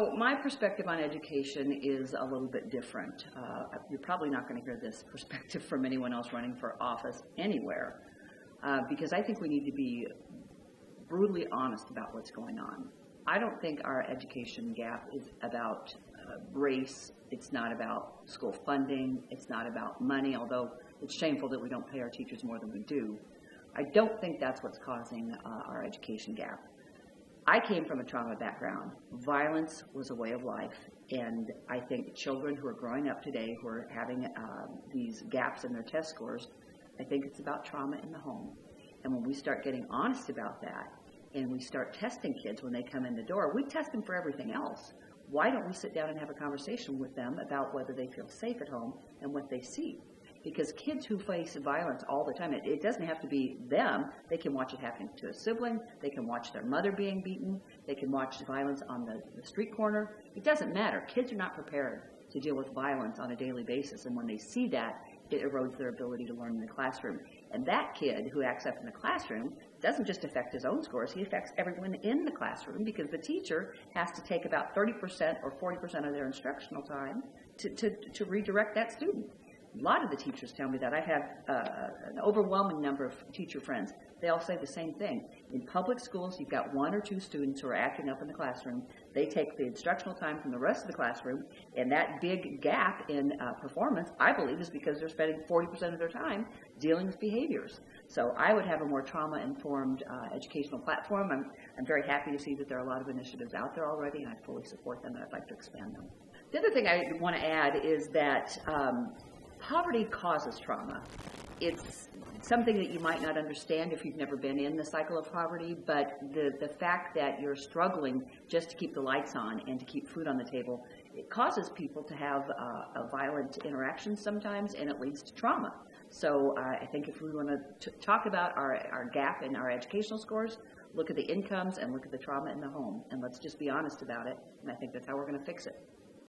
So my perspective on education is a little bit different. You're probably not going to hear this perspective from anyone else running for office anywhere, because I think we need to be brutally honest about what's going on. I don't think our education gap is about race. It's not about school funding. It's not about money, although it's shameful that we don't pay our teachers more than we do. I don't think that's what's causing our education gap. I came from a trauma background. Violence was a way of life, and I think children who are growing up today who are having these gaps in their test scores, I think it's about trauma in the home. And when we start getting honest about that, and we start testing kids when they come in the door, we test them for everything else. Why don't we sit down and have a conversation with them about whether they feel safe at home and what they see? Because kids who face violence all the time, it doesn't have to be them. They can watch it happening to a sibling. They can watch their mother being beaten. They can watch violence on the street corner. It doesn't matter. Kids are not prepared to deal with violence on a daily basis. And when they see that, it erodes their ability to learn in the classroom. And that kid who acts up in the classroom doesn't just affect his own scores. He affects everyone in the classroom, because the teacher has to take about 30% or 40% of their instructional time to redirect that student. A lot of the teachers tell me that. I have an overwhelming number of teacher friends. They all say the same thing. In public schools, you've got 1 or 2 students who are acting up in the classroom. They take the instructional time from the rest of the classroom, and that big gap in performance, I believe, is because they're spending 40% of their time dealing with behaviors. So I would have a more trauma-informed educational platform. I'm very happy to see that there are a lot of initiatives out there already, and I fully support them, and I'd like to expand them. The other thing I want to add is that poverty causes trauma. It's something that you might not understand if you've never been in the cycle of poverty, but the fact that you're struggling just to keep the lights on and to keep food on the table, it causes people to have a violent interaction sometimes, and it leads to trauma. So I think if we want to talk about our gap in our educational scores, look at the incomes and look at the trauma in the home, and let's just be honest about it, and I think that's how we're going to fix it.